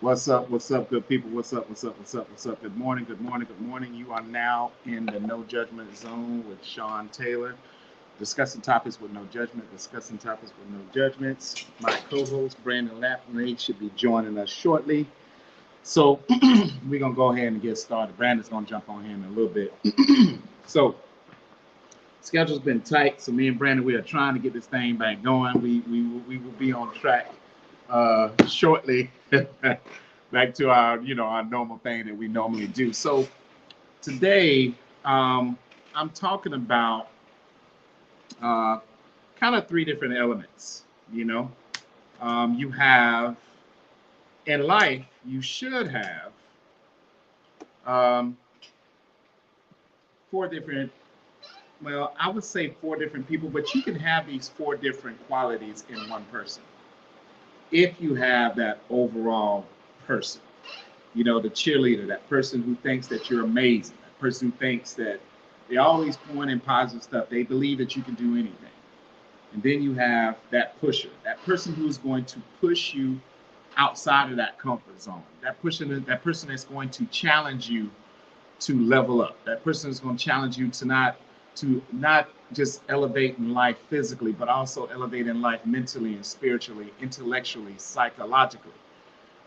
What's up, good people? What's up? Good morning, good morning, good morning. You are now in the No Judgment Zone with Sean Taylor, discussing topics with no judgment, discussing topics with no judgments. My co-host, Brandon Lampley, should be joining us shortly. So we're going to go ahead and get started. Brandon's going to jump on here in a little bit. So schedule's been tight, so me and Brandon, we are trying to get this thing back going. We will be on track shortly back to our normal thing that we normally do. So today I'm talking about uh, kind of three different elements. You know, you have in life you should have um, four different. Well, I would say four different people, but you can have these four different qualities in one person if you have that overall person. You know, the cheerleader, that person who thinks that you're amazing, that person who thinks that they always point in positive stuff. They believe that you can do anything. And then you have that pusher, that person who's going to push you outside of that comfort zone. That person that's going to challenge you to level up. That person is going to challenge you to not just elevate in life physically, but also elevate in life mentally and spiritually, intellectually, psychologically.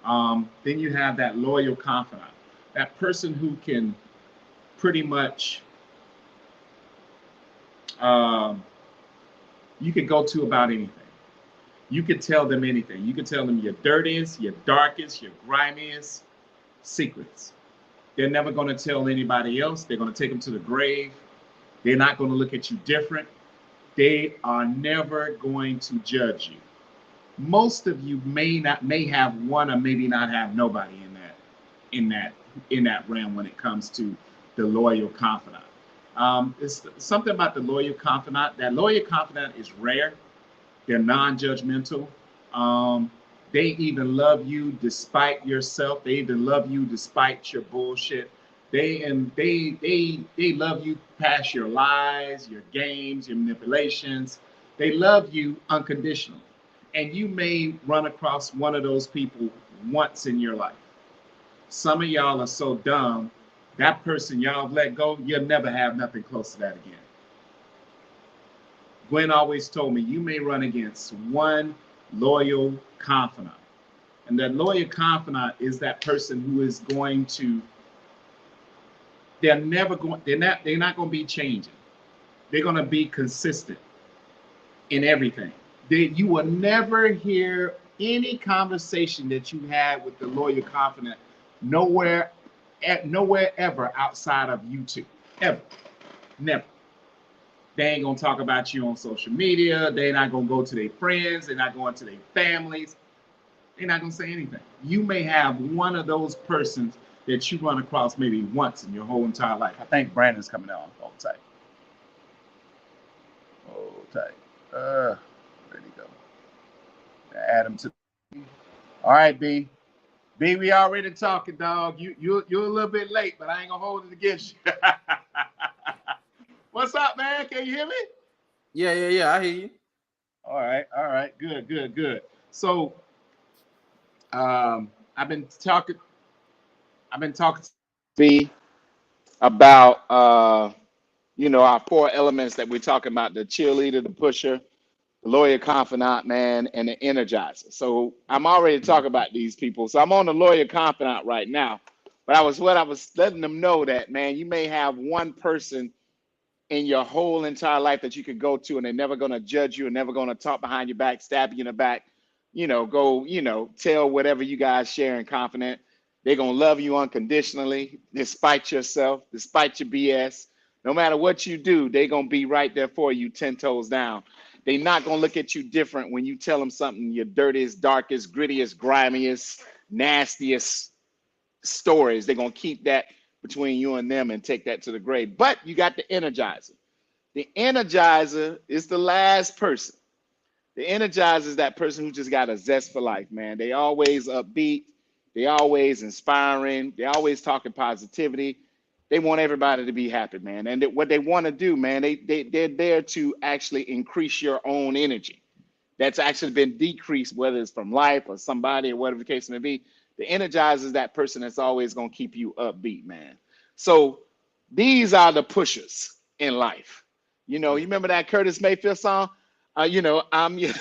Then you have that loyal confidant, that person who can pretty much um, you can go to about anything. You can tell them anything. You can tell them your dirtiest, your darkest, your grimiest secrets. They're never going to tell anybody else. They're going to take them to the grave. They're not going to look at you different. They are never going to judge you. Most of you may have one or maybe not have nobody in that in that realm when it comes to the loyal confidant. It's something about the loyal confidant. That loyal confidant is rare. They're non-judgmental. Um, they even love you despite yourself. They even love you despite your bullshit. They love you past your lies, your games, your manipulations. They love you unconditionally. And you may run across one of those people once in your life. Some of y'all are so dumb, that person y'all let go, you'll never have nothing close to that again. Gwen always told me you may run against one loyal confidant. And that loyal confidant is that person who is going to, they're not going to be changing. They're going to be consistent in everything. You will never hear any conversation that you had with the loyal confidant nowhere, nowhere ever outside of YouTube. Ever. Never. They ain't gonna talk about you on social media. They're not gonna go to their friends. They're not going to their families. They're not gonna say anything. You may have one of those persons that you run across maybe once in your whole entire life. I think Brandon's coming out. Hold tight. Hold tight. Where'd he go? Add him to. All right, B. B, we already talking, dog. You're a little bit late, but I ain't gonna hold it against you. What's up, man? Can you hear me? Yeah. I hear you. All right. Good. So, um, I've been talking. I've been talking to B about our four elements that we're talking about: the cheerleader, the pusher, the lawyer confidant, man, and the energizer. So I'm already talking about these people. So I'm on the lawyer confidant right now. But I was letting them know that, man, you may have one person in your whole entire life that you could go to, and they're never going to judge you and never going to talk behind your back, stab you in the back, go, tell whatever you guys share in confident. They're going to love you unconditionally, despite yourself, despite your BS. No matter what you do, they're going to be right there for you, 10 toes down. They're not going to look at you different when you tell them something, your dirtiest, darkest, grittiest, grimiest, nastiest stories. They're going to keep that between you and them and take that to the grave. But you got the energizer. The energizer is the last person. The energizer is that person who just got a zest for life, man. They always upbeat. They always inspiring. They always talking positivity. They want everybody to be happy, man. And what they want to do, man, they're there to actually increase your own energy. that's actually been decreased, whether it's from life or somebody or whatever the case may be. The energizer is that person that's always going to keep you upbeat, man. So these are the pushers in life. You Yeah. remember that Curtis Mayfield song? I'm your I'm your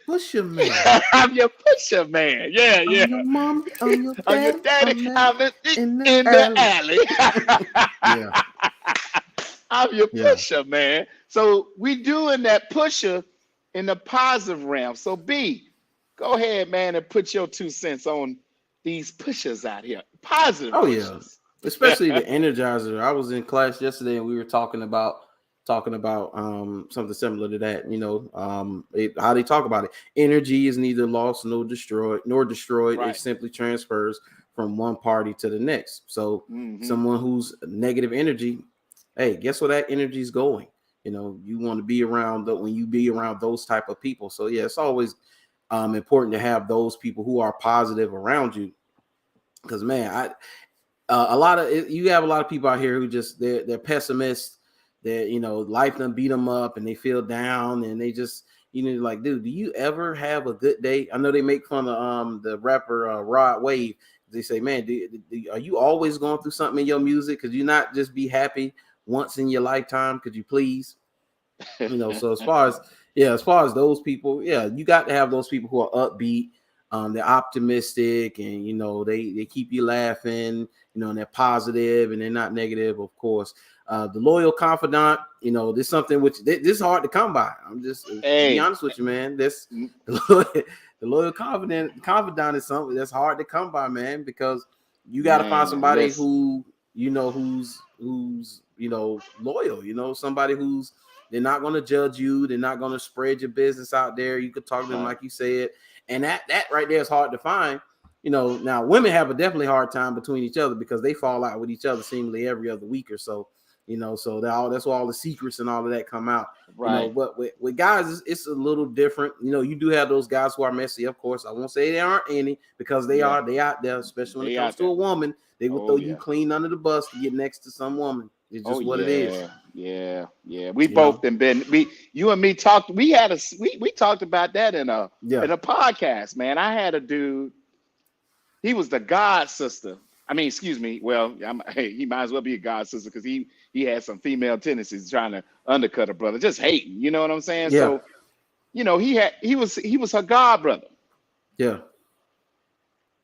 pusher man. I'm your pusher man. Yeah, I'm yeah. your mom. I'm your I'm your daddy. daddy. I'm I'm in the in the alley. alley. Yeah. I'm your Yeah. pusher, man. So we doing that pusher in the positive realm. So B, go ahead, man, and put your 2 cents on these pushers out here. Positive Oh yeah. pushers. Especially the Energizer. I was in class yesterday and we were talking about something similar to that. How they talk about it. Energy is neither lost nor destroyed. It Right. simply transfers from one party to the next. So Mm-hmm. someone who's negative energy, hey, guess where that energy is going? You want to be around when you be around those type of people. So yeah, it's always important to have those people who are positive around you. Because man, you have a lot of people out here who just they're pessimists. That life done beat them up and they feel down and they just like, dude, do you ever have a good day? I know they make fun of the rapper Rod Wave. They say, man, are you always going through something in your music? Could you not just be happy once in your lifetime? Could you please? So as far as those people, yeah, you got to have those people who are upbeat. They're optimistic and they keep you laughing, and they're positive and they're not negative, of course. The loyal confidant, this is something which this is hard to come by. I'm just to be Hey. honest with you, man. The loyal confidant is something that's hard to come by, man, because you got to find Man, somebody listen. who who's loyal, somebody who's they're not going to judge you. They're not going to spread your business out there. You could talk to them Right. like you said. And that right there is hard to find. Now women have a definitely hard time between each other because they fall out with each other seemingly every other week or so. So that's why all the secrets and all of that come out. Right. But with guys, it's a little different. You do have those guys who are messy, of course. I won't say there aren't any because they Yeah. are. They out there, especially when it They comes out to there. a woman. They will throw Oh you yeah. clean under the bus to get next to some woman. It's Oh just what it is. yeah. Yeah. Yeah. We You know. both been you and me talked. We talked about that Yeah. in a podcast, man. I had a dude. He was the god sister. I mean, excuse me. Well, hey, he might as well be a god sister because he had some female tendencies trying to undercut a brother, just hating. You know what I'm saying? Yeah. So, he was her god brother. Yeah.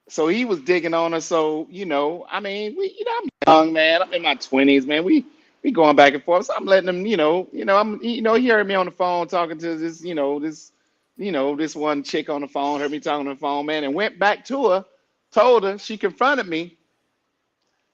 So he was digging on her. So, I mean, I'm young, man. I'm in my 20s, man. We going back and forth. So I'm letting him, he heard me on the phone talking to this one chick on the phone, heard me talking on the phone, man, and went back to her, told her, she confronted me,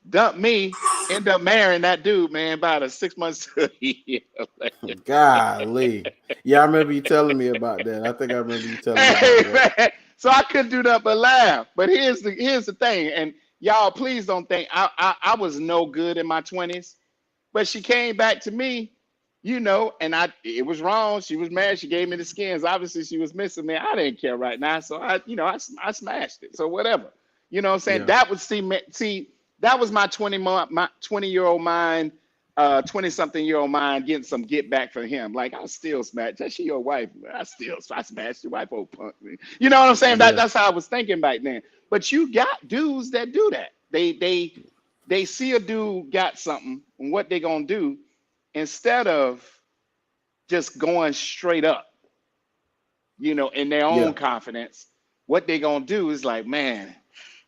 dumped me, ended up marrying that dude, man, about a 6 months to a year later. Golly. Yeah, I remember you telling me about that. I think I remember you telling me about Hey, that. man. So I couldn't do nothing but laugh. But here's the thing, and y'all, please don't think I was no good in my 20s. But she came back to me, and it was wrong. She was mad. She gave me the skins. Obviously, she was missing me. I didn't care right now, so I smashed it. So whatever. You know what I'm saying? Yeah. That would see that was my 20-year-old mind, 20-something-year-old mind getting some get back from him. Like I still smash. That's she your wife. I smashed your wife, old punk. You know what I'm saying? Yeah. That's how I was thinking back then. But you got dudes that do that. They see a dude got something, and what they gonna do instead of just going straight up, in their Yeah. own confidence. What they gonna do is like, man,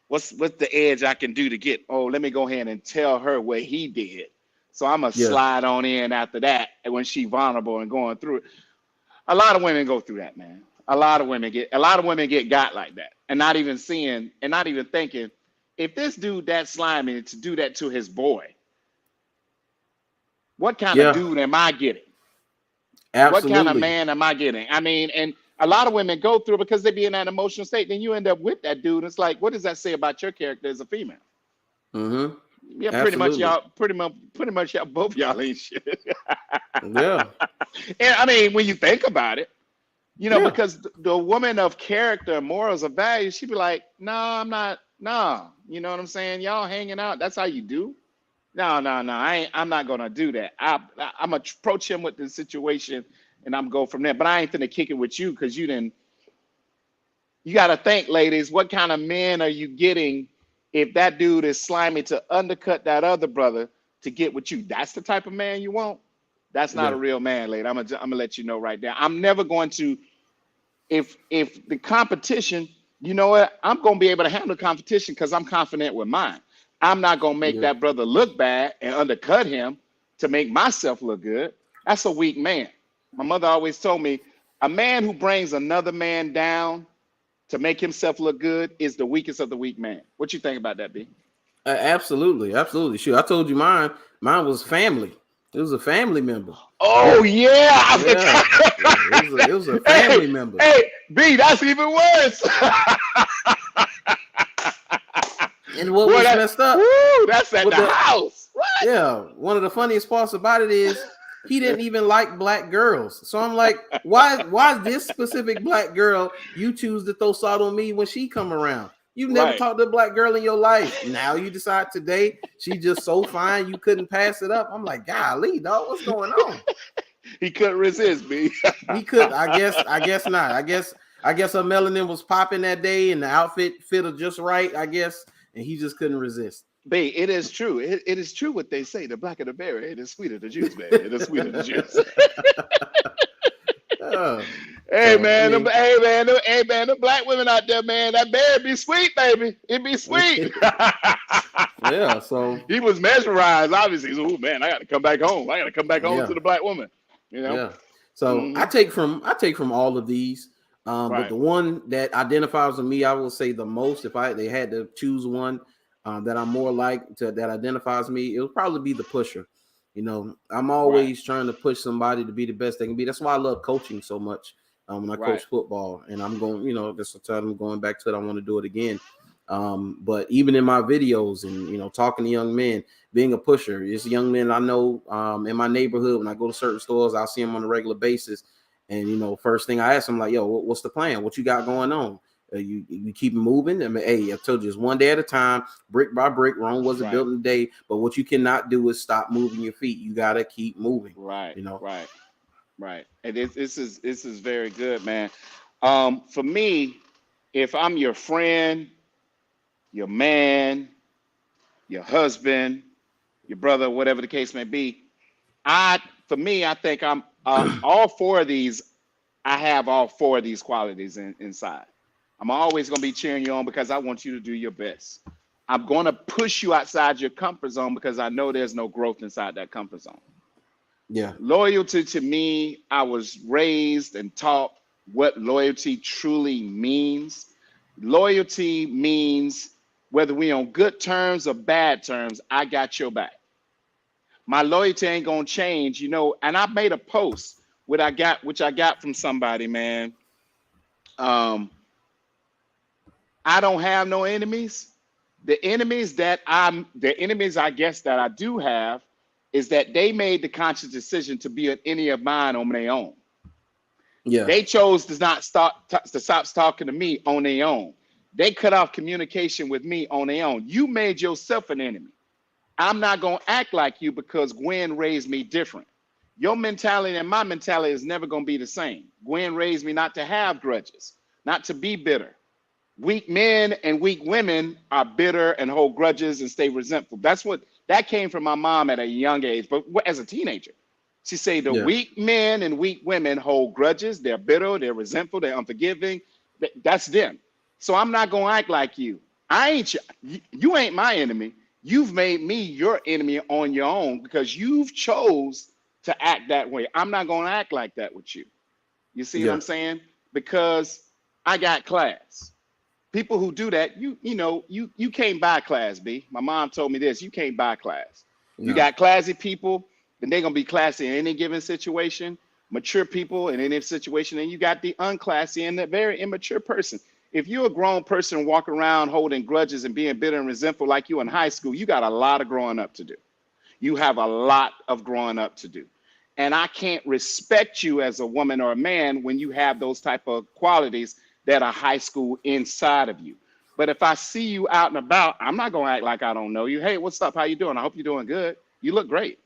what's the edge I can do to get? Oh, let me go ahead and tell her what he did. So I'm gonna Yeah. slide on in after that, and when she vulnerable and going through it. A lot of women go through that, man. A lot of women get got like that, and not even seeing and not even thinking, if this dude that slimy to do that to his boy, what kind of Yeah. dude am I getting? What kind of Absolutely. man am I getting? I mean, and a lot of women go through it because they be in that emotional state. Then you end up with that dude. It's like, what does that say about your character as a female? Mm-hmm. Yeah, Absolutely. pretty much y'all, both y'all ain't shit. Yeah. And I mean, when you think about it, Yeah. because the woman of character, morals, or values, she'd be like, no, I'm not, no. You know what I'm saying? Y'all hanging out, that's how you do? No, no, no. I'm not gonna do that. I'm gonna approach him with the situation and I'm go from there. But I ain't finna kick it with you because you didn't. You got to think, ladies, what kind of men are you getting if that dude is slimy to undercut that other brother to get with you? That's the type of man you want. That's not Yeah. a real man, lady. I'm gonna let you know right there. I'm never going to. If the competition, you know what? I'm gonna be able to handle competition because I'm confident with mine. I'm not gonna make Yeah. that brother look bad and undercut him to make myself look good. That's a weak man. My mother always told me a man who brings another man down to make himself look good is the weakest of the weak man. What you think about that, B? Absolutely, absolutely. Sure, I told you mine. Mine was family. It was a family member. Oh yeah, I Yeah, forgot. it was a Hey, family member. hey, B, that's even worse. And what Boy, was that, messed up? woo, that's at What the the? house. What? Yeah, one of the funniest parts about it is he didn't even like black girls. So I'm like, why this specific black girl you choose to throw salt on me when she come around? You've never Right. talked to a black girl in your life. Now you decide today she just so fine you couldn't pass it up. I'm like, golly, dog, what's going on? He couldn't resist, B. He could, I guess not. I guess her melanin was popping that day and the outfit fit her just right, I guess, and he just couldn't resist. B, it is true. It is true what they say. The blacker the berry, it is sweeter the juice, baby. It is sweeter the juice. Oh, Hey so I man, mean, hey man, the black women out there, man, that berry be sweet, baby. It be sweet. yeah, so He was mesmerized, obviously. So, oh man, I got to come back home. I got to come back home yeah. to the black woman. You know. Yeah. So Hmm. I take from all of these. But Right. the one that identifies with me, I will say the most, if they had to choose one that I'm more like to that identifies me, it would probably be the pusher. You know, I'm Right. always trying to push somebody to be the best they can be. That's why I love coaching so much. When I Right. coach football, and I'm going, that's the time I'm going back to it. I want to do it again. But even in my videos and talking to young men, being a pusher, it's young men I know in my neighborhood. When I go to certain stores, I'll see them on a regular basis. And first thing I ask them, like, yo, what's the plan? What you got going on? You keep moving. I mean, hey, I told you it's one day at a time, brick by brick. Rome wasn't built in a day. But what you cannot do is stop moving your feet. You gotta keep moving. Right. You know. Right. Right. And this is very good, man. For me, if I'm your friend, your man, your husband, your brother, whatever the case may be, for me, I think I'm all four of these. I have all four of these qualities inside. I'm always going to be cheering you on because I want you to do your best. I'm going to push you outside your comfort zone because I know there's no growth inside that comfort zone. Yeah. Loyalty to me, I was raised and taught what loyalty truly means. Loyalty means whether we on good terms or bad terms, I got your back. My loyalty ain't gonna change, And I made a post which I got from somebody, man. Um, I don't have no enemies. The enemies I guess that I do have is that they made the conscious decision to be an enemy of mine on their own. Yeah. They chose to not stop talking to me on their own. They cut off communication with me on their own. You made yourself an enemy. I'm not going to act like you because Gwen raised me different. Your mentality and my mentality is never going to be the same. Gwen raised me not to have grudges, not to be bitter. Weak men and weak women are bitter and hold grudges and stay resentful. That came from my mom at a young age, but as a teenager. She said the Yeah. weak men and weak women hold grudges. They're bitter, they're resentful, they're unforgiving. That's them. So I'm not going to act like you. You ain't my enemy. You've made me your enemy on your own because you've chose to act that way. I'm not going to act like that with you. You see what Yeah. I'm saying? Because I got class. People who do that, you can't buy class, B. My mom told me this. You can't buy class. You No. got classy people, and they're going to be classy in any given situation. Mature people in any situation, and you got the unclassy and the very immature person. If you're a grown person walking around holding grudges and being bitter and resentful like you in high school, you got a lot of growing up to do. You have a lot of growing up to do. And I can't respect you as a woman or a man when you have those type of qualities that are high school inside of you. But if I see you out and about, I'm not going to act like I don't know you. Hey, what's up? How you doing? I hope you're doing good. You look great.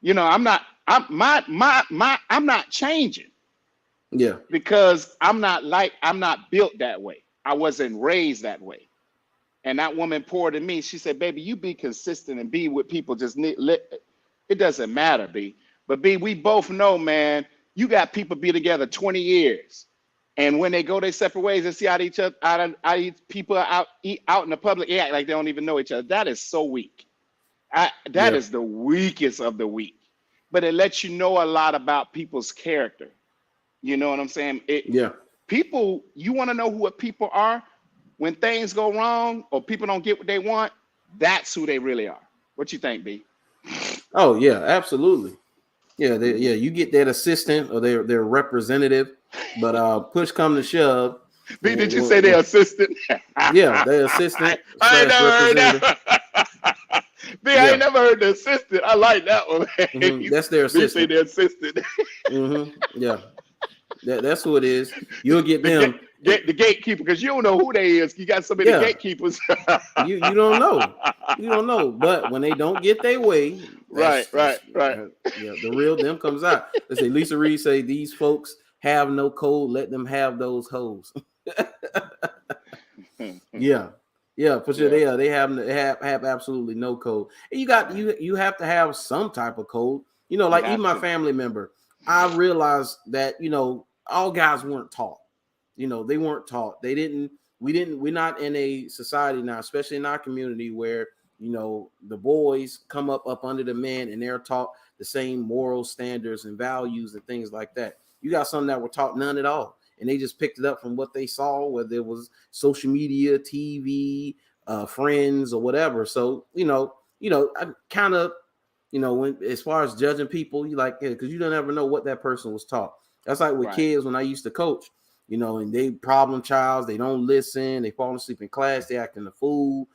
You know, I'm not changing Yeah. because I'm not built that way. I wasn't raised that way. And that woman poured in me. She said, "Baby, you be consistent and be with people. Just it doesn't matter, B. But B, we both know, man. You got people be together 20 years, and when they go their separate ways and see how each other, people eat out in the public, they act like they don't even know each other. That is so weak. That Yeah. is the weakest of the weak. But it lets you know a lot about people's character. You know what I'm saying? Yeah. People, you want to know what people are when things go wrong or people don't get what they want. That's who they really are. What you think, B? Oh yeah, absolutely. Yeah, you get that assistant or their representative, but push come to shove. B, did you say their assistant? Yeah, their assistant I ain't slash never heard representative. that. B, I Yeah. ain't never heard the assistant. I like that one. That's their B say assistant. their assistant. Yeah, that's who it is. You'll get the, them. the gatekeeper, because you don't know who they is. You got so many gatekeepers. you don't know. You don't know. But when they don't get their way, right. Yeah, the real them comes out. They say Lisa Reed say these folks have no code. Let them have those hoes. Yeah. Yeah, for sure. Yeah. They have absolutely no code. And you have to have some type of code. You know, like even my family member, I realized that, you know, all guys weren't taught. You know, they weren't taught. We're not in a society now, especially in our community, where, you know, the boys come up under the men and they're taught the same moral standards and values and things like that. You got some that were taught none at all. And they just picked it up from what they saw, whether it was social media, TV, friends, or whatever. So, I kind of, when as far as judging people, you like, because you don't ever know what that person was taught. That's like with kids when I used to coach, and they problem childs, they don't listen, they fall asleep in class, they acting a fool.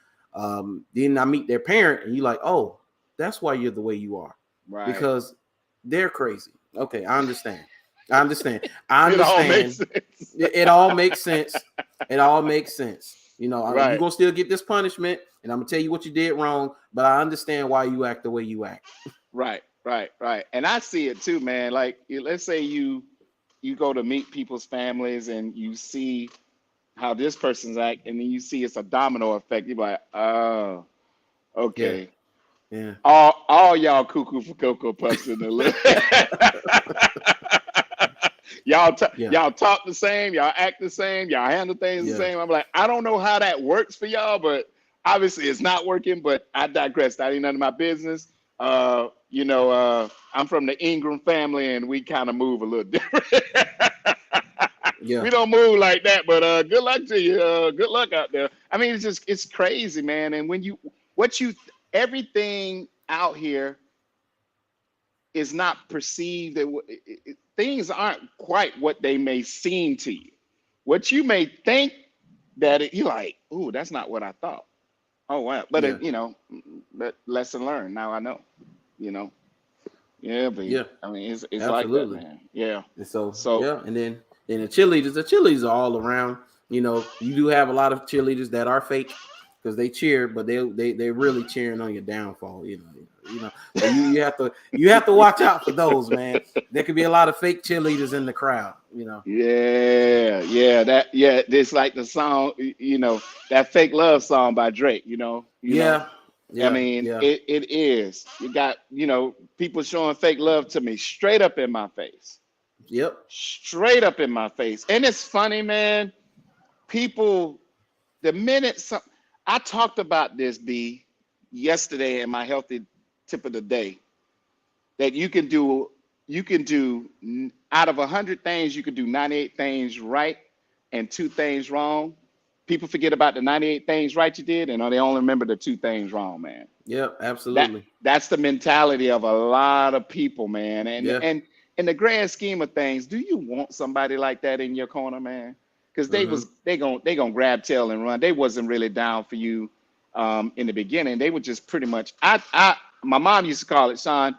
Then I meet their parent, and you're like, oh, that's why you're the way you are, because they're crazy. Okay, I understand. It all makes sense. It all makes sense. It all makes sense. You're gonna still get this punishment, and I'm gonna tell you what you did wrong, but I understand why you act the way you act. Right. And I see it too, man. Like, let's say you go to meet people's families and you see how this person's act, and then you see it's a domino effect. You're like, oh, okay. Yeah. All y'all cuckoo for Cocoa Puffs in the list. Y'all talk the same, y'all act the same, y'all handle things the same. I'm like, I don't know how that works for y'all, but obviously it's not working. But I digress. That ain't none of my business. I'm from the Ingram family, and we kind of move a little different. We don't move like that, but good luck to you. Good luck out there. I mean, it's crazy, man. And when everything out here is not perceived, that things aren't quite what they may seem to you. What you may think that you're like, ooh, that's not what I thought. Oh wow, but but lesson learned. Now I know. But I mean, it's like that, man. Yeah. And so and then the cheerleaders are all around. You do have a lot of cheerleaders that are fake because they cheer, but they really cheering on your downfall. So you have to watch out for those, man. There could be a lot of fake cheerleaders in the crowd. Yeah. It's like the song, that Fake Love song by Drake. I mean, it is. You got, people showing fake love to me straight up in my face. Yep. Straight up in my face. And it's funny, man. People, the minute I talked about this, B, yesterday in my healthy tip of the day, that you can do out of 100 things, you can do 98 things right and 2 things wrong. People forget about the 98 things right you did, and they only remember the 2 things wrong, man. Yep, absolutely. That's the mentality of a lot of people, man. And in the grand scheme of things, do you want somebody like that in your corner, man? Because they gonna grab tail and run. They wasn't really down for you in the beginning. They were just pretty much. My mom used to call it, Sean.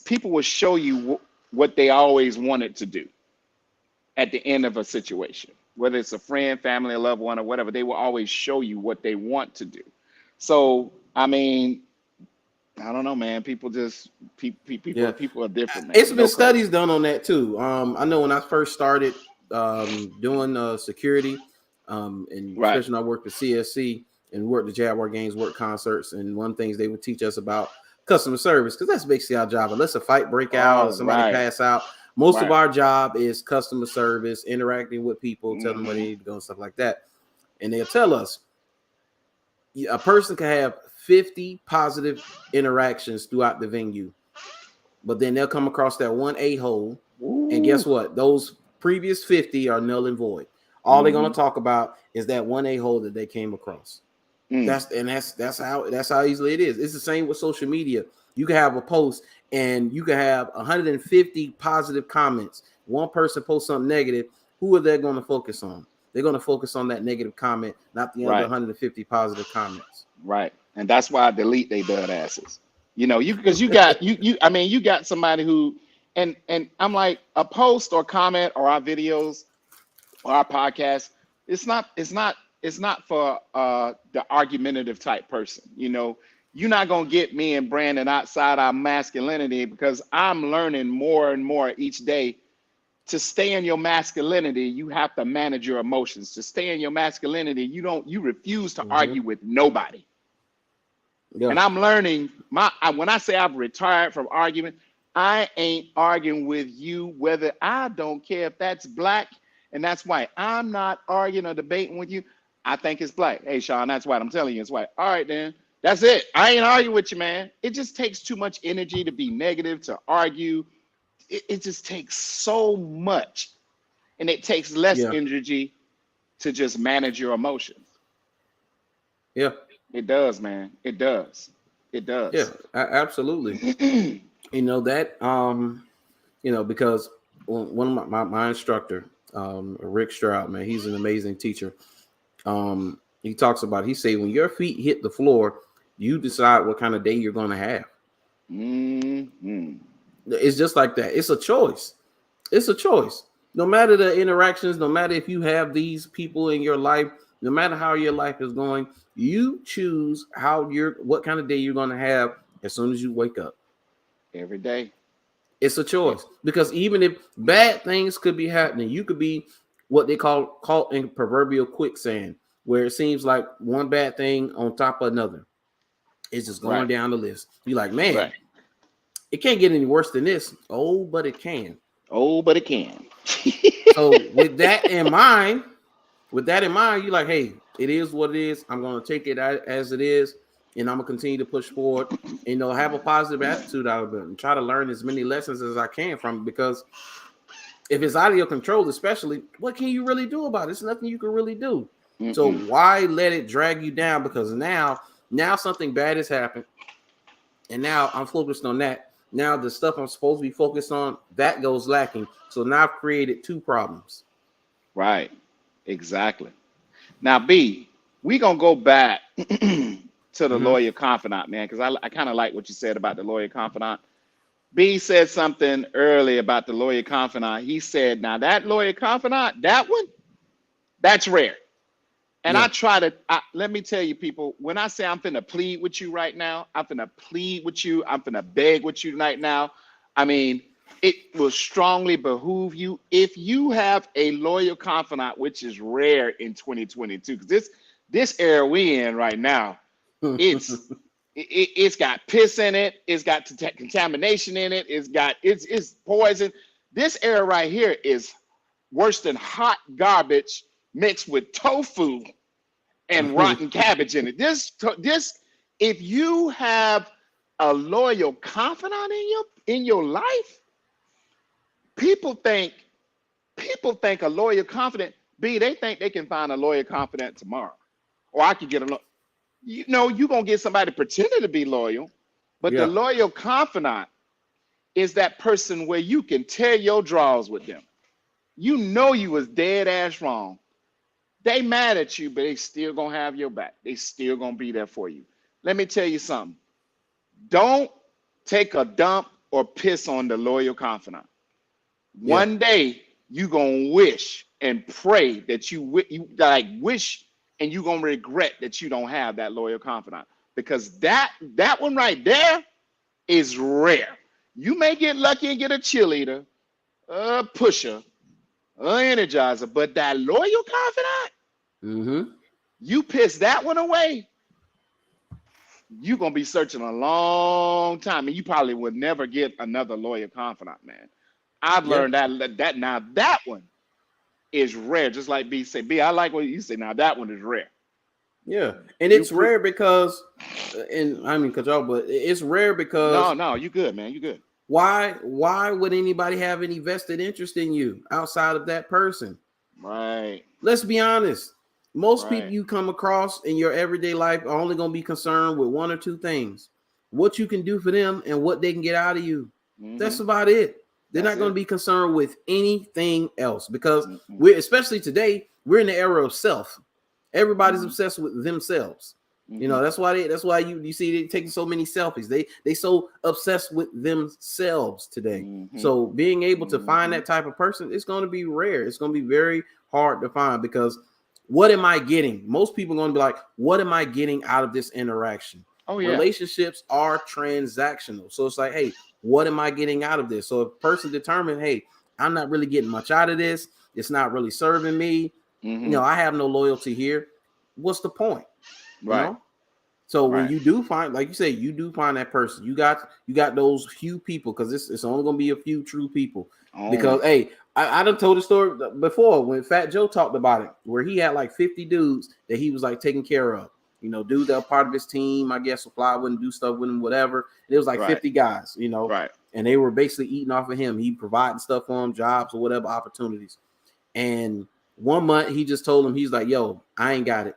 People will show you what they always wanted to do at the end of a situation. Whether it's a friend, family, a loved one, or whatever, they will always show you what they want to do. So, I mean, I don't know, man. People just Yeah, people are different, it's man. been Go crazy. studies done on that too. I know when I first started doing security, and Right. especially when I worked at CSC and worked the Jaguar games, worked concerts, and one things they would teach us about customer service, because that's basically our job. Unless a fight break out or Oh, somebody right. pass out, most of Right. our job is customer service, interacting with people, telling them where they Hmm. need to go and stuff like that. And they'll tell us a person can have 50 positive interactions throughout the venue, but then they'll come across that one a-hole, and guess Ooh. what? Those previous 50 are null and void. All they're going Hmm. to talk about is that one a-hole that they came across. Mm. That's how easily it is. It's the same with social media. You can have a post and you can have 150 positive comments. One person posts something negative. Who are they going to focus on? They're going to focus on that negative comment, not the other Right. 150 positive comments. Right. And that's why I delete they dud asses. You know, you because you got you I mean you got somebody who and I'm like a post or comment or our videos or our podcast, it's not for the argumentative type person. You know, you're not gonna get me and Brandon outside our masculinity because I'm learning more and more each day. To stay in your masculinity, you have to manage your emotions. To stay in your masculinity, you refuse to Mm-hmm. argue with nobody. Yeah. And I'm learning when I say I've retired from argument, I ain't arguing with you whether I don't care if that's black and that's white. I'm not arguing or debating with you. I think it's black. Hey, Sean, that's white. I'm telling you it's white. All right, then. That's it. I ain't arguing with you, man. It just takes too much energy to be negative, to argue. It just takes so much. And it takes less Yeah. energy to just manage your emotions. Yeah. It does, man. It does. It Yeah. does. Absolutely. You know that because one of my instructor, Rick Stroud, man, he's an amazing teacher. He talks about, he say, when your feet hit the floor, you decide what kind of day you're going to have. Hmm. It's just like that. It's a choice. It's a choice. No matter the interactions, no matter if you have these people in your life, no matter how your life is going, you choose what kind of day you're going to have as soon as you wake up. Every day. It's a Eh, choice, because even if bad things could be happening, you could be what they call caught in proverbial quicksand, where it seems like one bad thing on top of another. It's just going Right. down the list. You're like, man, Right. it can't get any worse than this. Oh, but it can. Oh, but it can. So with that in mind, you're like, hey, it is what it is. I'm going to take it as it is, and I'm going to continue to push forward. And, have a positive attitude out of it and try to learn as many lessons as I can from it, because if it's out of your control, especially, what can you really do about it? There's nothing you can really do. So Mm-mm. why let it drag you down? Because now something bad has happened, and now I'm focused on that. Now the stuff I'm supposed to be focused on, that goes lacking. So now I've created two problems. Right. Exactly. Now, B, we gonna go back to the Mm-hmm. lawyer confidant, man, because I kind of like what you said about the lawyer confidant. B said something early about the lawyer confidant. He said, now that lawyer confidant, that one, that's rare. And Yeah. let me tell you, people, when I say I'm finna plead with you right now, I'm finna plead with you, I'm finna beg with you right now. I mean, it will strongly behoove you if you have a loyal confidant, which is rare in 2022. Because this era we in right now, it's it's got piss in it, it's got contamination in it, it's poison. This era right here is worse than hot garbage mixed with tofu and rotten cabbage in it. This if you have a loyal confidant in your life, people think a loyal confidant. They think they can find a loyal confidant tomorrow, or I could get a. You're gonna get somebody pretending to be loyal, but the Yeah. loyal confidant is that person where you can tear your drawers with them. You know you was dead ass wrong. They mad at you, but they still gonna have your back. They still gonna be there for you. Let me tell you something. Don't take a dump or piss on the loyal confidant. Yeah. One day you gonna wish and pray that you like wish, and you gonna regret that you don't have that loyal confidant. because that one right there is rare. You may get lucky and get a cheerleader, a pusher, an energizer, but that loyal confidant, you piss that one away, you're gonna be searching a long time, and you probably would never get another loyal confidant, man. I've learned that now that one is rare. Just like B say, B, I like what you say. Now that one is rare. Yeah, and it's rare because, and I mean, but it's rare because no, you good, man, you good. Why would anybody have any vested interest in you outside of that person? Right. Let's be honest. Most people you come across in your everyday life are only going to be concerned with one or two things: what you can do for them and what they can get out of you. That's about it. They're not going to be concerned with anything else, because we're, especially today, we're in the era of self. Everybody's obsessed with themselves. You know, that's why you see they taking so many selfies. They so obsessed with themselves today. So being able to find that type of person, it's going to be rare. It's going to be very hard to find, because what am I getting? Most people are going to be like, what am I getting out of this interaction? Oh, yeah. Relationships are transactional. So it's like, hey, what am I getting out of this? So if a person determined, hey, I'm not really getting much out of this, it's not really serving me, you know, I have no loyalty here, what's the point? Right. You know? So when you do find, like you say, you do find that person, you got those few people, because it's only going to be a few true people. Because hey, I done told the story before when Fat Joe talked about it, where he had like 50 dudes that he was like taking care of. You know, dudes that are part of his team, I guess, fly wouldn't do stuff with him, whatever. And it was like 50 guys, you know, and they were basically eating off of him. He providing stuff for them, jobs or whatever, opportunities. And one month he just told him, he's like, yo, I ain't got it.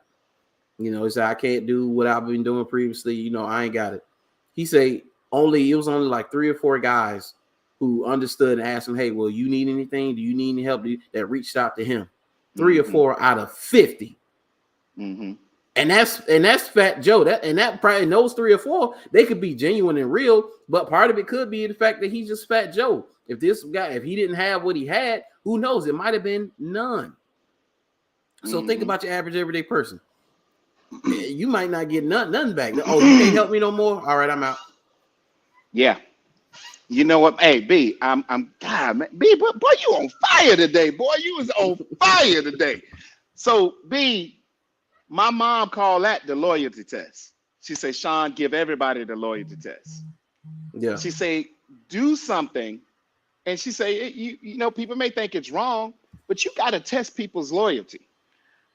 You know, he said, I can't do what I've been doing previously. You know, I ain't got it. He said it was only like 3 or 4 guys who understood and asked him, hey, well, you need anything? Do you need any help? That reached out to him. 3 or 4 out of 50. And that's Fat Joe. That probably those 3 or 4, they could be genuine and real, but part of it could be the fact that he's just Fat Joe. If this guy, if he didn't have what he had, who knows? It might have been none. So think about your average everyday person. You might not get nothing back. Oh, you can't help me no more. All right, I'm out. Yeah. You know what? Hey, B, I'm God, man. B, boy, you on fire today, boy. You was on fire today. So, B, my mom called that the loyalty test. She said, Sean, give everybody the loyalty test. Yeah. She say, do something. And she say, you know, people may think it's wrong, but you got to test people's loyalty.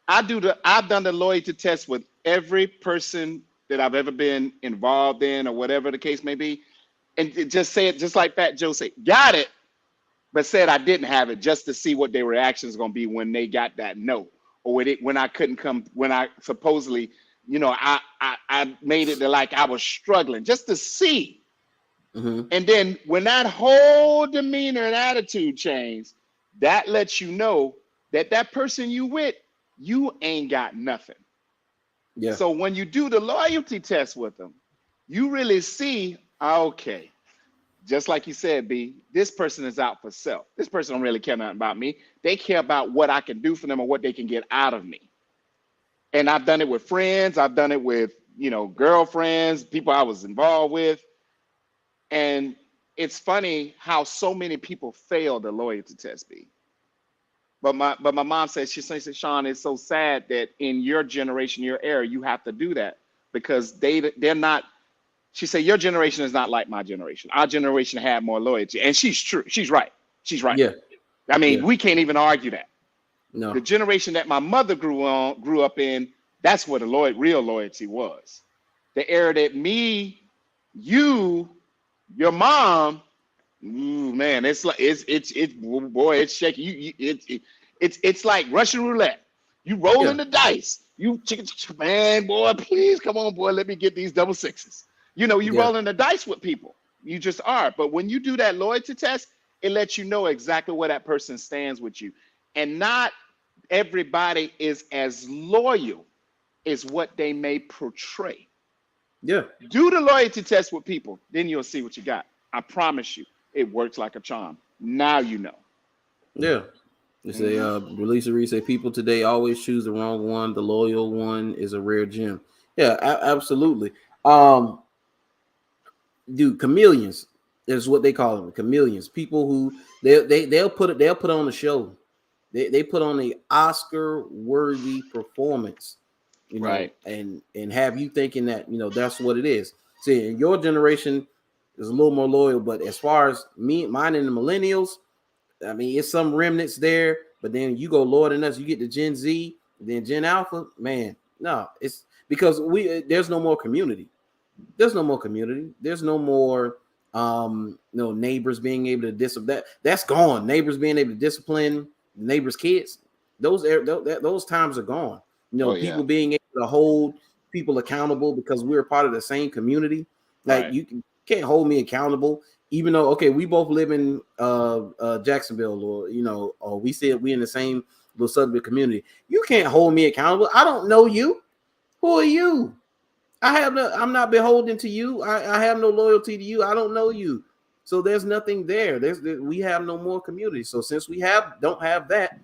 I've done the loyalty test with every person that I've ever been involved in, or whatever the case may be. And just say it, just like Fat Joe said, got it, but said I didn't have it, just to see what their reaction is going to be when they got that no, or when I couldn't come, when I supposedly, you know, I made it to like I was struggling, just to see. And then when that whole demeanor and attitude changed, that lets you know that person you with, you ain't got nothing. Yeah. So when you do the loyalty test with them, you really see, okay, just like you said, B, this person is out for self. This person don't really care nothing about me. They care about what I can do for them or what they can get out of me. And I've done it with friends. I've done it with, you know, girlfriends, people I was involved with. And it's funny how so many people fail the loyalty test, B. But my mom says, she says, Sean, it's so sad that in your generation, your era, you have to do that, because they're not. She said, your generation is not like my generation. Our generation had more loyalty. And she's true. She's right. She's right. Yeah. I mean, we can't even argue that. No. The generation that my mother grew up in, that's where the real loyalty was. The era that me, you, your mom, man, it's like it's boy, it's shaky. It's like Russian roulette. You rolling the dice. You chicken, man, boy, please come on, boy. Let me get these double sixes. You know, you rolling the dice with people. You just are. But when you do that loyalty test, it lets you know exactly where that person stands with you. And not everybody is as loyal as what they may portray. Yeah. Do the loyalty test with people, then you'll see what you got. I promise you, it works like a charm. Now you know. Yeah. They say, Release Reed say, people today always choose the wrong one. The loyal one is a rare gem. Yeah, absolutely. Um, dude, chameleons is what they call them. Chameleons, people who they'll put on a show. They put on a Oscar worthy performance, you know, Right. and have you thinking that, you know, that's what it is. See, in your generation is a little more loyal, but as far as mine and the millennials, I mean, it's some remnants there, but then you go lower than us, you get to Gen Z, then Gen Alpha, man. No, it's because there's no more community. There's no more community. There's no more neighbors being able to discipline. That's gone. Neighbors being able to discipline neighbors' kids. Those times are gone. You know, Oh yeah. people being able to hold people accountable because we're part of the same community. Like Right. you can't hold me accountable, even though okay, we both live in Jacksonville, or you know, or we said we in the same little suburban community. You can't hold me accountable. I don't know you. Who are you? I'm not beholden to you. I have no loyalty to you. I don't know you. So there's nothing there. We have no more community. So since we don't have that,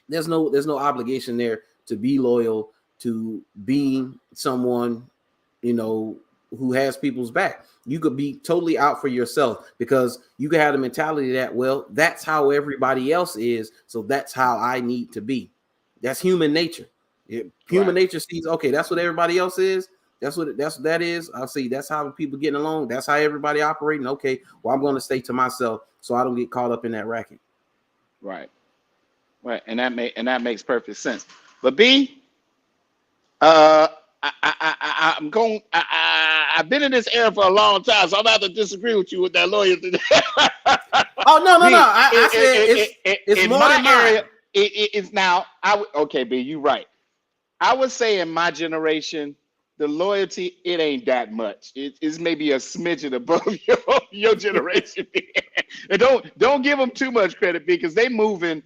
there's no obligation there to be loyal, to be someone, you know, who has people's back. You could be totally out for yourself because you can have the mentality that, well, that's how everybody else is. So that's how I need to be. That's human nature. Human Right. nature sees, okay, that's what everybody else is. That is. I see. That's how people getting along. That's how everybody operating. Okay, well, I'm going to stay to myself so I don't get caught up in that racket. Right. Right. And that makes perfect sense. But B, uh, I'm going. I've been in this era for a long time, so I'm about to disagree with you with that loyalty. Oh no! B, I said it's in more my than mine. area, it's now. Okay, B, you right. I would say in my generation, the loyalty, it ain't that much. It's maybe a smidgen above your generation. And don't give them too much credit because they moving.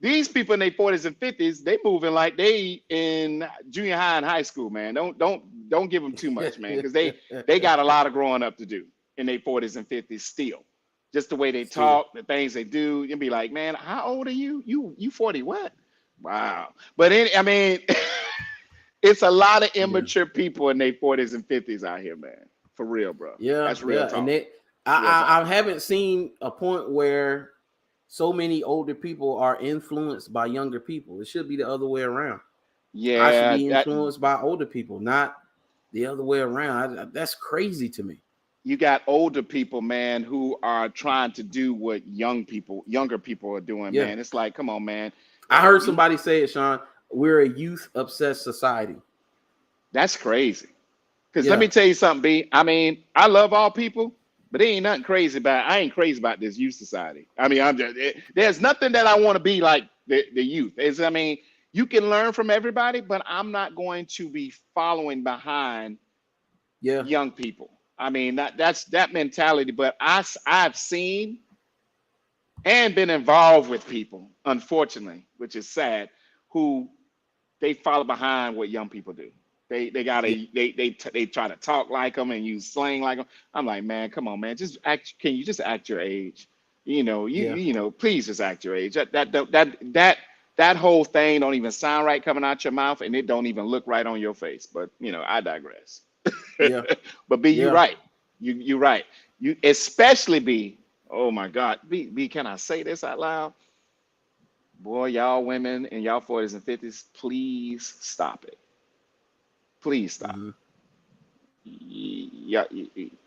These people in their 40s and 50s, they moving like they in junior high and high school, man. Don't give them too much, man, because they got a lot of growing up to do in their 40s and 50s still. Just the way they Still, talk, the things they do, you'll be like, man, how old are you? You 40 what? Wow. But I mean, it's a lot of yeah. immature people in their 40s and 50s out here, man. For real, bro. Yeah, That's real yeah, and talk. Real talk. I haven't seen a point where so many older people are influenced by younger people. It should be the other way around. I should Yeah, be that influenced by older people, not the other way around. That's crazy to me. you got older people, man, who are trying to do what younger people are doing, Yeah, man. It's like, come on, man. I heard You- somebody say it, Sean. We're a youth obsessed society. That's crazy. Because let Yeah, me tell you something, B. I mean, I love all people, but there ain't nothing crazy about. I ain't crazy about this youth society. I mean, there's nothing that I want to be like the youth. I mean, you can learn from everybody, but I'm not going to be following behind yeah, young people. I mean, that's that mentality. But I've seen and been involved with people, unfortunately, which is sad, who they follow behind what young people do. They got yeah, a they try to talk like them and use slang like them. I'm like, man, come on, man, just act. Can you just act your age? yeah, Please just act your age. That whole thing don't even sound right coming out your mouth, and it don't even look right on your face. But I digress. yeah, But B, you yeah. right. You right. You especially B. Oh my God, B. Can I say this out loud? Boy, y'all women in y'all 40s and 50s, please stop it. Please stop. Mm-hmm. Yeah,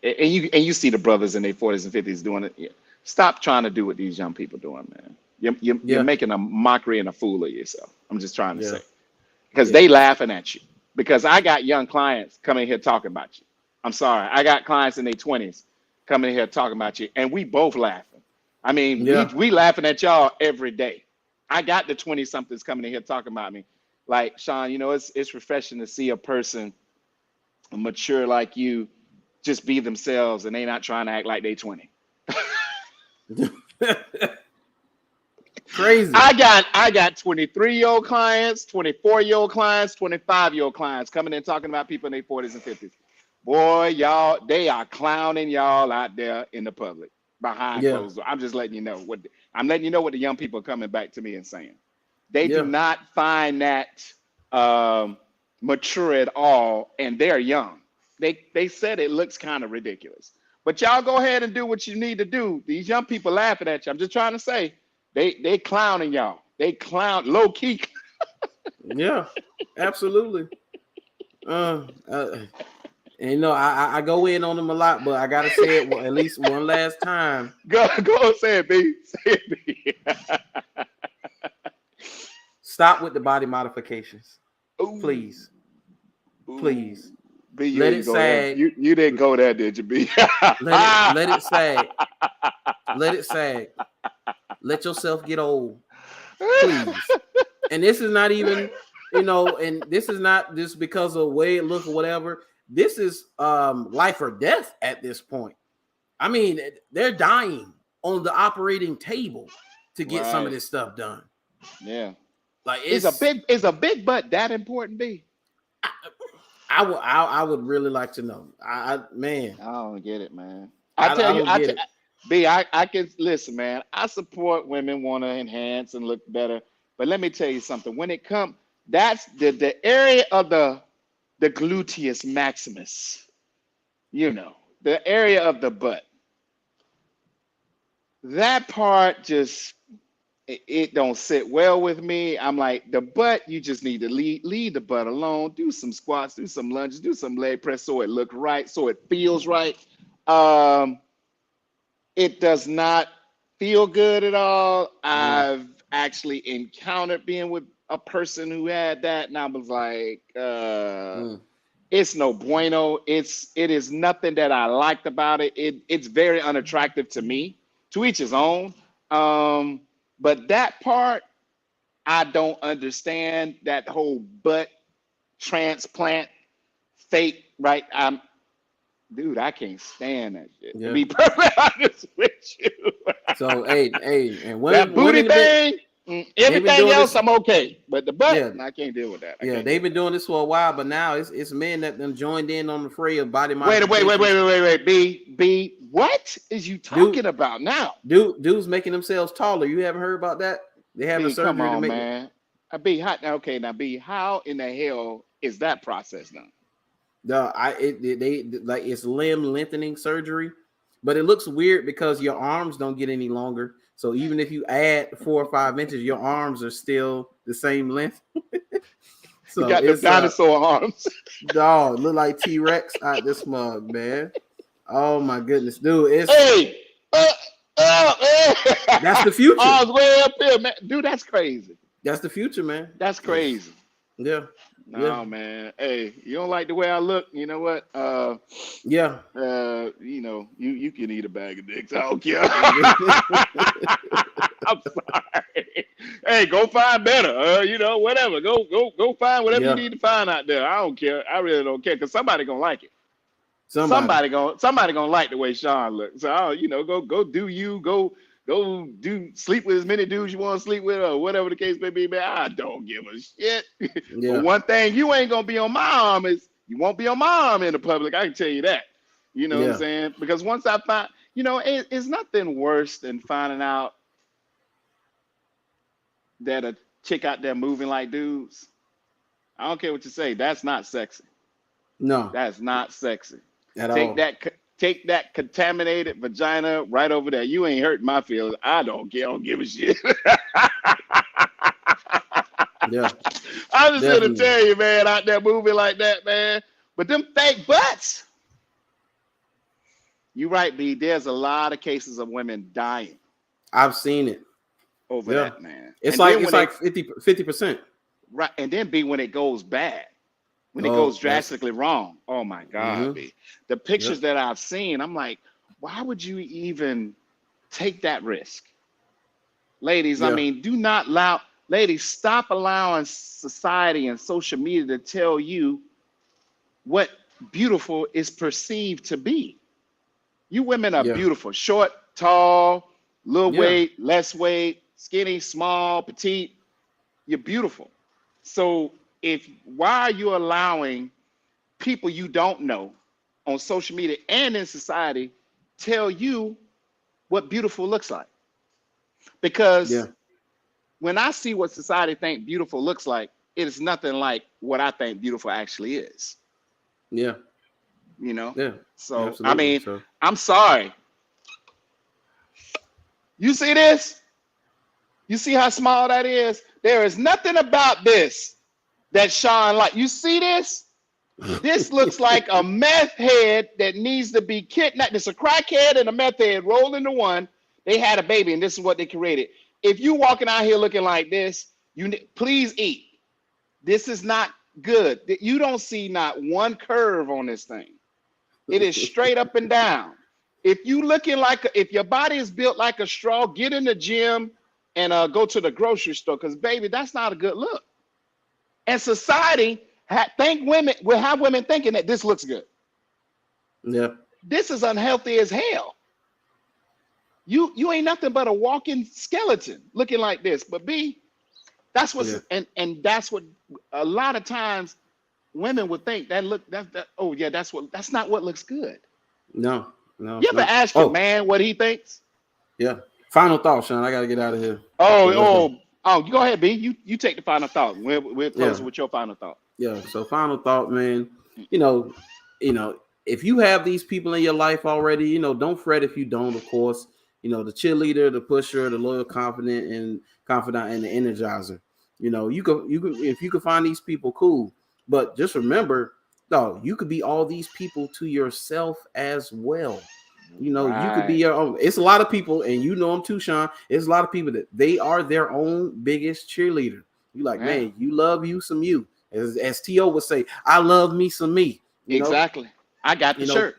and you see the brothers in their 40s and 50s doing it. Yeah. Stop trying to do what these young people doing, man. You're Yeah, making a mockery and a fool of yourself. I'm just trying to yeah, say because yeah. they laughing at you. Because I got young clients coming here talking about you. I'm sorry, I got clients in their 20s coming here talking about you, and we both laughing. I mean, we Yeah. we laughing at y'all every day. I got the 20 somethings coming in here talking about me. Like Sean, it's refreshing to see a person mature like you just be themselves and they not trying to act like they 20. Crazy. I got 23-year-old clients, 24-year-old clients, 25-year-old clients coming in talking about people in their 40s and 50s. Boy, y'all, they are clowning y'all out there in the public behind Yeah, closed doors. I'm just letting you know what the young people are coming back to me and saying. They do yeah, not find that mature at all, and they're young. They said it looks kind of ridiculous. But y'all go ahead and do what you need to do. These young people laughing at you. I'm just trying to say they clowning y'all. They clown low key. Yeah, absolutely. Uh, uh, and you know, I go in on them a lot, but I gotta say it at least one last time. Go say it, B. Say it, B. Stop with the body modifications, Ooh, please, ooh. please. B, you Let didn't it go there. sag. You didn't go there, did you, B? Let it sag. Let it sag. Let yourself get old, please. And this is not even, you know, and this is not just because of the way it looks or whatever. This is life or death at this point. I mean, they're dying on the operating table to get some of Right. this stuff done. Yeah. Like Is a big butt that important, B? I would really like to know. Man, I don't get it, man. I I tell you, don't get it. B, I can listen, man. I support women want to enhance and look better, but let me tell you something. When it comes, that's the area of the gluteus maximus. You know, the area of the butt. That part just it don't sit well with me. I'm like the butt. You just need to leave the butt alone. Do some squats, do some lunges, do some leg press, so it look right, so it feels right. Um, it does not feel good at all. Mm, I've actually encountered being with a person who had that, and I was like, mm. it's no bueno. It is nothing that I liked about it. It's very unattractive to me. To each his own. Um, but that part, I don't understand that whole butt transplant fake, right? Dude, I can't stand that shit. To Yeah. be perfectly honest with you, So hey, and that booty women have been thing, they've been everything doing else, this. I'm okay. But the butt, Yeah, I can't deal with that. I yeah, can't deal they've with been that. doing this for a while, but now it's men that then joined in on the fray of body Wait, modifications. B. What is you Dude, talking about now? dudes making themselves taller. You haven't heard about that? They having B, come surgery to on, make it. man. B, how, okay, now B, how in the hell is that process done? They like it's limb lengthening surgery, but it looks weird because your arms don't get any longer. So even if you add 4 or 5 inches, your arms are still the same length. He So got them it's dinosaur arms. dog look like T-Rex out this mug, man. Oh my goodness, dude, it's Hey, that's the future. arms way up here, man. Dude, that's crazy. That's the future, man. That's It's, crazy. yeah, yeah, No, man. Hey, you don't like the way I look? You know what? yeah. You can eat a bag of dicks. I don't care. I'm sorry. Hey, go find better. Whatever. Go find whatever you Yeah, need to find out there. I don't care. I really don't care because somebody gonna like it. somebody. Somebody gonna like the way Sean looks. So go do you go sleep with as many dudes you want to sleep with or whatever the case may be. Man, I don't give a shit. But Yeah, one thing you ain't gonna be on my arm is you won't be on my arm in the public. I can tell you that. You know what I'm yeah, saying? Because once I find, it's nothing worse than finding out that a chick out there moving like dudes. I don't care what you say. That's not sexy. no, That's not sexy. at Take all. that contaminated vagina right over there. You ain't hurting my feelings. I don't care. I don't give a shit. Yeah, I'm just gonna definitely. tell you, man, out there moving like that, man. But them fake butts. You right, B. There's a lot of cases of women dying I've seen it. over Yeah, that, man. it's And like then it's when it like 50%. right, and then B when it goes bad, when it goes Oh, that's drastically wrong. Oh my God, mm-hmm. B. The Yep. pictures that I've seen, I'm like, why would you even take that risk? Ladies, I Yeah, mean, do not allow, ladies, stop allowing society and social media to tell you what beautiful is perceived to be. You women are yeah, beautiful, short, tall, little yeah, weight, less weight, skinny, small, petite. You're beautiful. So if why are you allowing people you don't know on social media and in society tell you what beautiful looks like? yeah, Because when I see what society think beautiful looks like, it is nothing like what I think beautiful actually is. yeah. you know? Yeah. So, Absolutely. I mean, So I'm sorry. You see this? You see how small that is? There is nothing about this that Sean like. You see this? This looks like a meth head that needs to be kidnapped. It's a crackhead and a meth head rolled into one. They had a baby, and this is what they created. If you walking out here looking like this, please eat. This is not good. You don't see not one curve on this thing. It is straight up and down. If you looking like, if your body is built like a straw, get in the gym and go to the grocery store, because baby, that's not a good look. And society will have women thinking that this looks good. yeah. This is unhealthy as hell. You ain't nothing but a walking skeleton looking like this. But B, that's what's and that's what a lot of times women would think that oh yeah, that's not what looks good. No. You ever ask your man what he thinks? Yeah. Final thought, Sean. I gotta get out of here. You go ahead, B. You take the final thought. We'll close with your final thought. Yeah. So final thought, man. You know, if you have these people in your life already, don't fret if you don't, of course. The cheerleader, the pusher, the loyal, confidant, and the energizer. You could if you could find these people, cool. But just remember, you could be all these people to yourself as well. You could be your own. It's a lot of people, and you know them too, Sean. It's a lot of people that they are their own biggest cheerleader. You like, man, you love you some you. As T.O. would say, I love me some me. Exactly. I got the shirt.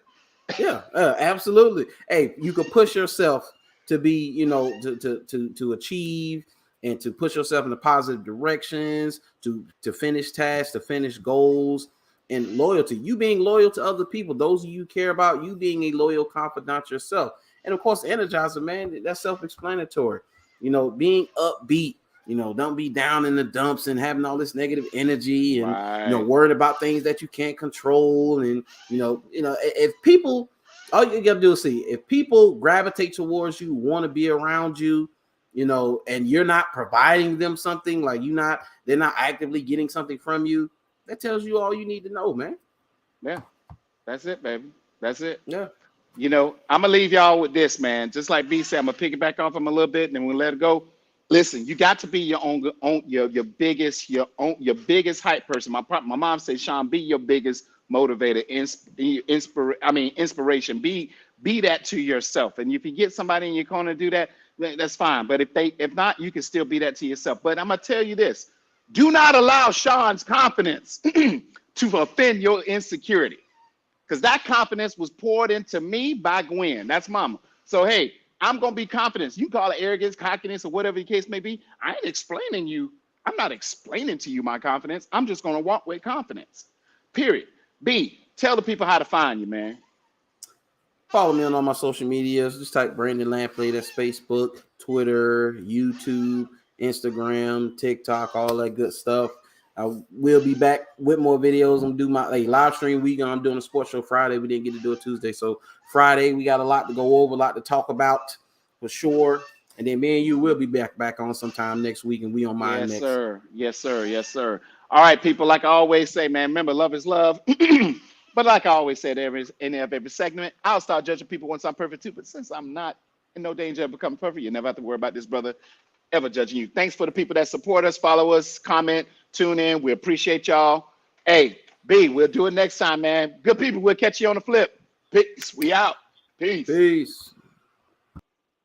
Yeah, absolutely. Hey, you could push yourself to be, to achieve and to push yourself in the positive directions, to finish tasks, to finish goals, and loyalty. You being loyal to other people, those you care about, you being a loyal confidant yourself. And of course, the Energizer, man, that's self-explanatory. Being upbeat, don't be down in the dumps and having all this negative energy and worried about things that you can't control. And if people, all you gotta do is see if people gravitate towards you, want to be around you, and you're not providing them something, like they're not actively getting something from you. That tells you all you need to know, man. Yeah, that's it, baby. That's it. Yeah. I'm gonna leave y'all with this, man. Just like B said, I'm gonna piggyback off him a little bit, and then we'll let it go. Listen, you got to be your own your biggest hype person. My mom says, Sean, be your biggest motivator, inspiration. Be that to yourself. And if you get somebody in your corner to do that, that's fine. But if not, you can still be that to yourself. But I'm gonna tell you this: do not allow Sean's confidence to offend your insecurity, because that confidence was poured into me by Gwen. That's mama. So hey, I'm going to be confident. You call it arrogance, cockiness, or whatever the case may be. I'm not explaining to you my confidence. I'm just going to walk with confidence. Period. B, tell the people how to find you, man. Follow me on all my social medias. Just type Brandon Lampley. That's Facebook, Twitter, YouTube, Instagram, TikTok, all that good stuff. I will be back with more videos. I'm doing my live stream week. I'm doing a sports show Friday. We didn't get to do it Tuesday. So Friday, we got a lot to go over, a lot to talk about for sure. And then me and you will be back on sometime next week, and we on mine next. Sir. Yes, sir. Yes, sir. All right, people, like I always say, man, remember, love is love. But like I always said, every segment, I'll start judging people once I'm perfect too. But since I'm not in no danger of becoming perfect, you never have to worry about this brother ever judging you. Thanks for the people that support us, follow us, comment, tune in. We appreciate y'all. Hey, B, we'll do it next time, man. Good people, we'll catch you on the flip. Peace. We out. Peace. Peace.